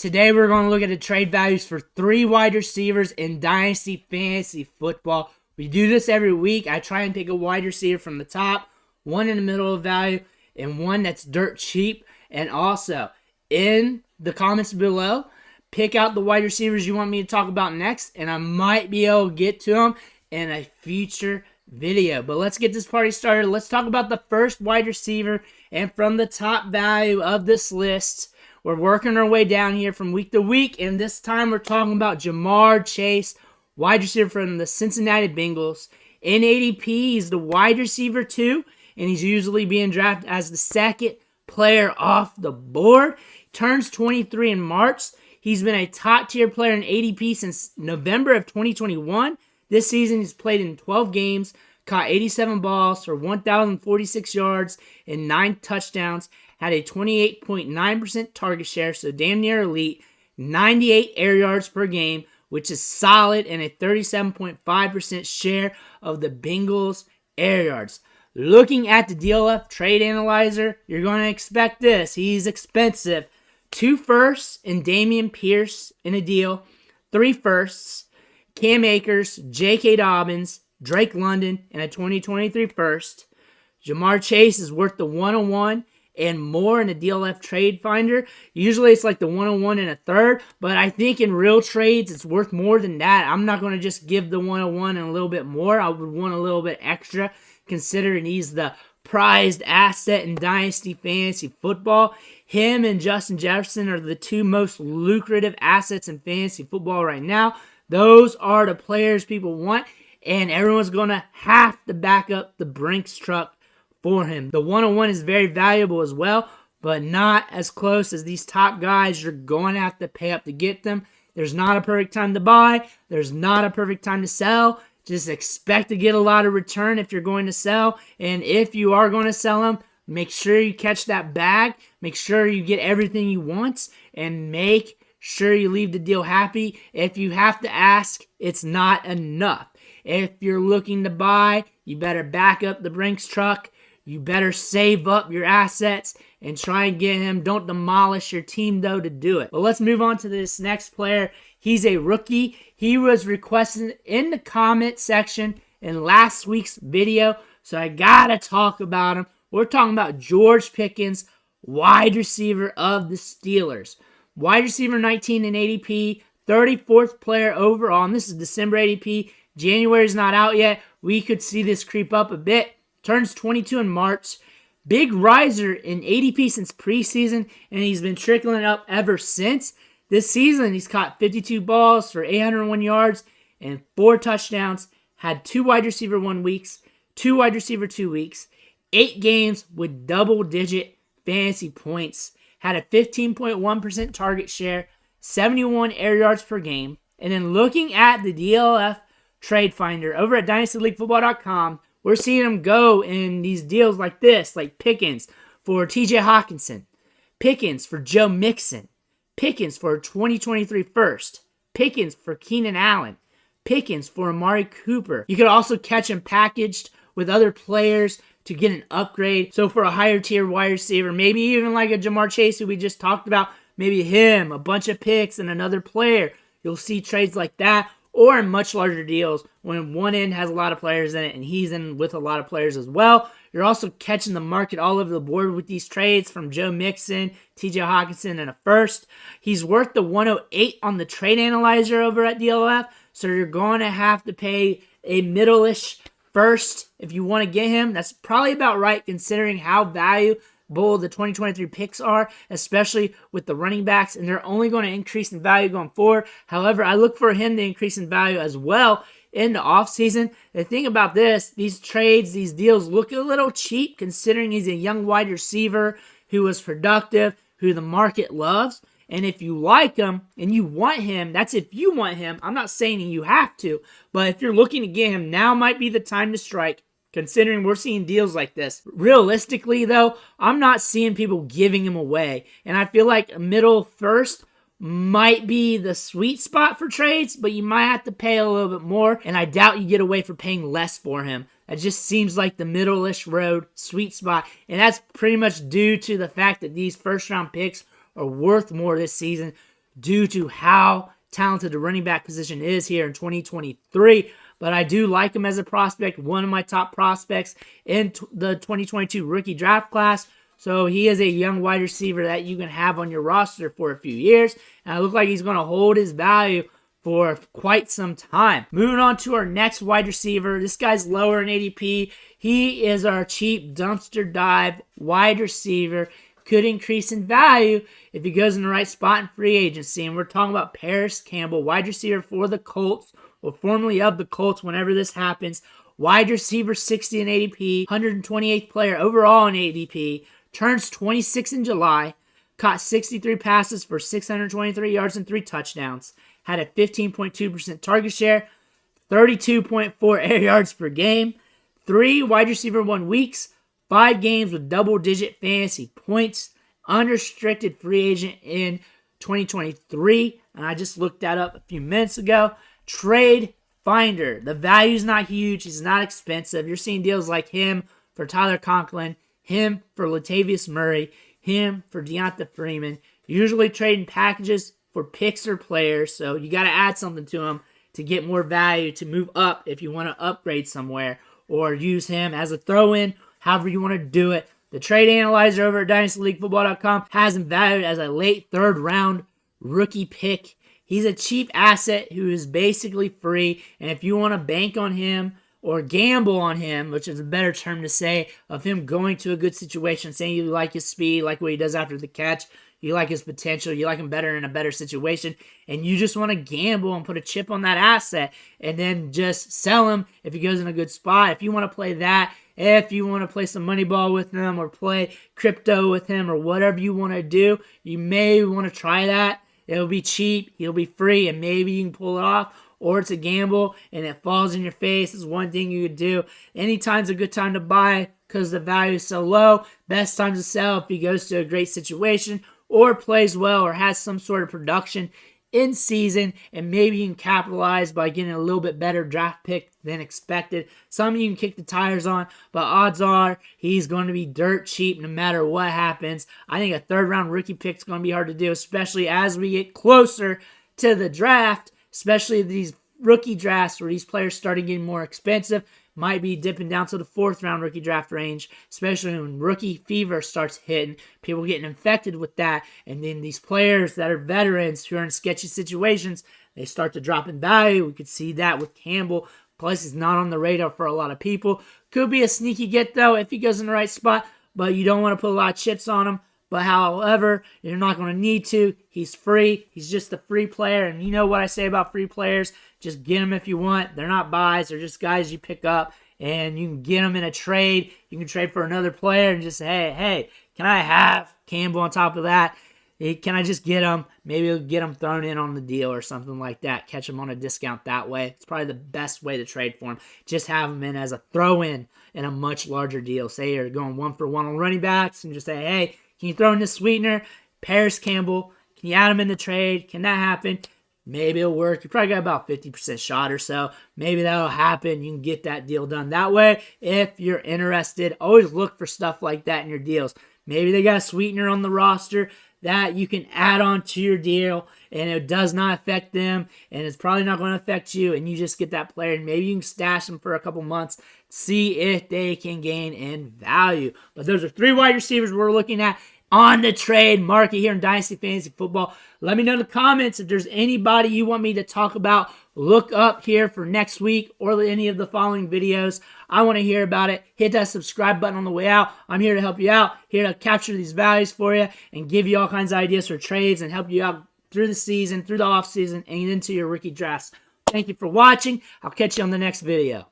Today we're going to look at the trade values for 3 wide receivers in Dynasty Fantasy Football. We do this every week. I try and pick a wide receiver from the top, one in the middle of value, and one that's dirt cheap. And also, in the comments below, pick out the wide receivers you want me to talk about next, and I might be able to get to them in a future video. But let's get this party started. Let's talk about the first wide receiver, and from the top value of this list, we're working our way down here from week to week, and this time we're talking about Jamar Chase, wide receiver from the Cincinnati Bengals. In ADP, he's the wide receiver 2, and he's usually being drafted as the second player off the board. Turns 23 in March. He's been a top-tier player in ADP since November of 2021. This season, he's played in 12 games, caught 87 balls for 1,046 yards and 9 touchdowns, had a 28.9% target share, so damn near elite, 98 air yards per game, which is solid, and a 37.5% share of the Bengals' air yards. Looking at the DLF Trade Analyzer, you're going to expect this. He's expensive. 2 firsts and Dameon Pierce in a deal. 3 firsts, Cam Akers, J.K. Dobbins, Drake London, and a 2023 first. Jamar Chase is worth the 101 and more in a DLF Trade Finder. Usually it's like the 101 and a third, but I think in real trades it's worth more than that. I'm not going to just give the 101 and a little bit more. I would want a little bit extra, considering he's the prized asset in Dynasty Fantasy Football. Him and Justin Jefferson are the 2 most lucrative assets in fantasy football right now. Those are the players people want, and everyone's going to have to back up the Brinks truck for him. The 101 is very valuable as well, but not as close as these top guys. You're going to have to pay up to get them. There's not a perfect time to buy. There's not a perfect time to sell. Just expect to get a lot of return if you're going to sell. And if you are going to sell them, make sure you catch that bag. Make sure you get everything you want, and make sure you leave the deal happy. If you have to ask, it's not enough. If you're looking to buy, you better back up the Brinks truck. You better save up your assets and try and get him. Don't demolish your team, though, to do it. But let's move on to this next player. He's a rookie. He was requested in the comment section in last week's video, so I gotta talk about him. We're talking about George Pickens, wide receiver of the Steelers. Wide receiver 19 in ADP, 34th player overall, and this is December ADP. January's not out yet. We could see this creep up a bit. Turns 22 in March. Big riser in ADP since preseason, and he's been trickling up ever since. This season, he's caught 52 balls for 801 yards and 4 touchdowns. Had 2 wide receiver 1 weeks, 2 wide receiver 2 weeks, 8 games with double-digit fantasy points. Had a 15.1% target share, 71 air yards per game. And then looking at the DLF Trade Finder over at DynastyLeagueFootball.com, we're seeing him go in these deals like this, like Pickens for TJ Hawkinson, Pickens for Joe Mixon, Pickens for a 2023 first, Pickens for Keenan Allen, Pickens for Amari Cooper. You could also catch him packaged with other players to get an upgrade. So for a higher tier wide receiver, maybe even like a Jamar Chase who we just talked about, maybe him, a bunch of picks, and another player. You'll see trades like that, or in much larger deals when one end has a lot of players in it and he's in with a lot of players as well. You're also catching the market all over the board with these trades from Joe Mixon, TJ Hawkinson, and a first. He's worth the 108 on the Trade Analyzer over at DLF, so you're going to have to pay a middle-ish first if you want to get him. That's probably about right considering how valuable the 2023 picks are, especially with the running backs, and they're only going to increase in value going forward. However, I look for him to increase in value as well in the offseason. The thing about this, these trades, these deals look a little cheap considering he's a young wide receiver who is productive, who the market loves. And if you like him and you want him, that's if you want him. I'm not saying you have to, but if you're looking to get him, now might be the time to strike, considering we're seeing deals like this. Realistically, though, I'm not seeing people giving him away. And I feel like a middle first might be the sweet spot for trades, but you might have to pay a little bit more, and I doubt you get away for paying less for him. That just seems like the middle-ish road sweet spot, and that's pretty much due to the fact that these first-round picks are worth more this season. due to how talented the running back position is here in 2023. But I do like him as a prospect, one of my top prospects in the 2022 rookie draft class. So he is a young wide receiver that you can have on your roster for a few years. And it looks like he's going to hold his value for quite some time. Moving on to our next wide receiver. This guy's lower in ADP. He is our cheap dumpster dive wide receiver. Could increase in value if he goes in the right spot in free agency. And we're talking about Paris Campbell, wide receiver for the Colts, or formerly of the Colts whenever this happens. Wide receiver 60 in ADP, 128th player overall in ADP, turns 26 in July, caught 63 passes for 623 yards and 3 touchdowns, had a 15.2% target share, 32.4 air yards per game, 3 wide receiver 1 weeks, 5 games with double-digit fantasy points, unrestricted free agent in 2023, and I just looked that up a few minutes ago. Trade Finder. The value's not huge. He's not expensive. You're seeing deals like him for Tyler Conklin, him for Latavius Murray, him for Deonta Freeman. Usually trading packages for picks or players, so you got to add something to him to get more value, to move up if you want to upgrade somewhere, or use him as a throw-in, however you want to do it. The trade analyzer over at DynastyLeagueFootball.com has him valued as a late 3rd round rookie pick. He's a cheap asset who is basically free, and if you want to bank on him or gamble on him, which is a better term to say, of him going to a good situation, saying you like his speed, like what he does after the catch, you like his potential, you like him better in a better situation, and you just want to gamble and put a chip on that asset and then just sell him if he goes in a good spot. If you want to play that, if you want to play some money ball with him or play crypto with him or whatever you want to do, you may want to try that. It'll be cheap, he'll be free, and maybe you can pull it off. Or it's a gamble and it falls in your face. It's one thing you could do. Anytime's a good time to buy because the value is so low. Best time to sell if he goes to a great situation or plays well or has some sort of production in season, and maybe you can capitalize by getting a little bit better draft pick than expected. Some you can kick the tires on, but odds are he's going to be dirt cheap no matter what happens. I think a 3rd round rookie pick is going to be hard to do, especially as we get closer to the draft. Especially these rookie drafts where these players started getting more expensive, might be dipping down to the 4th round rookie draft range, especially when rookie fever starts hitting, people getting infected with that, and then these players that are veterans who are in sketchy situations, they start to drop in value. We could see that with Campbell. Plus, he's not on the radar for a lot of people. Could be a sneaky get, though, if he goes in the right spot, but you don't want to put a lot of chips on him. But however, you're not going to need to. He's free. He's just a free player. And you know what I say about free players. Just get them if you want. They're not buys. They're just guys you pick up. And you can get them in a trade. You can trade for another player and just say, hey, can I have Campbell on top of that? Can I just get him? Maybe we'll get him thrown in on the deal or something like that. Catch him on a discount that way. It's probably the best way to trade for him. Just have him in as a throw-in in a much larger deal. Say you're going 1-for-1 on running backs and just say, hey, can you throw in this sweetener? Paris Campbell. Can you add him in the trade? Can that happen? Maybe it'll work. You probably got about 50% shot or so. Maybe that'll happen. You can get that deal done that way. If you're interested, always look for stuff like that in your deals. Maybe they got a sweetener on the roster that you can add on to your deal, and it does not affect them, and it's probably not going to affect you, and you just get that player, and maybe you can stash them for a couple months, see if they can gain in value. But those are 3 wide receivers we're looking at on the trade market here in Dynasty Fantasy Football. Let me know in the comments if there's anybody you want me to talk about, look up here for next week or any of the following videos. I want to hear about it. Hit that subscribe button on the way out. I'm here to help you out, here to capture these values for you and give you all kinds of ideas for trades and help you out through the season, through the off season, and into your rookie drafts. Thank you for watching. I'll catch you on the next video.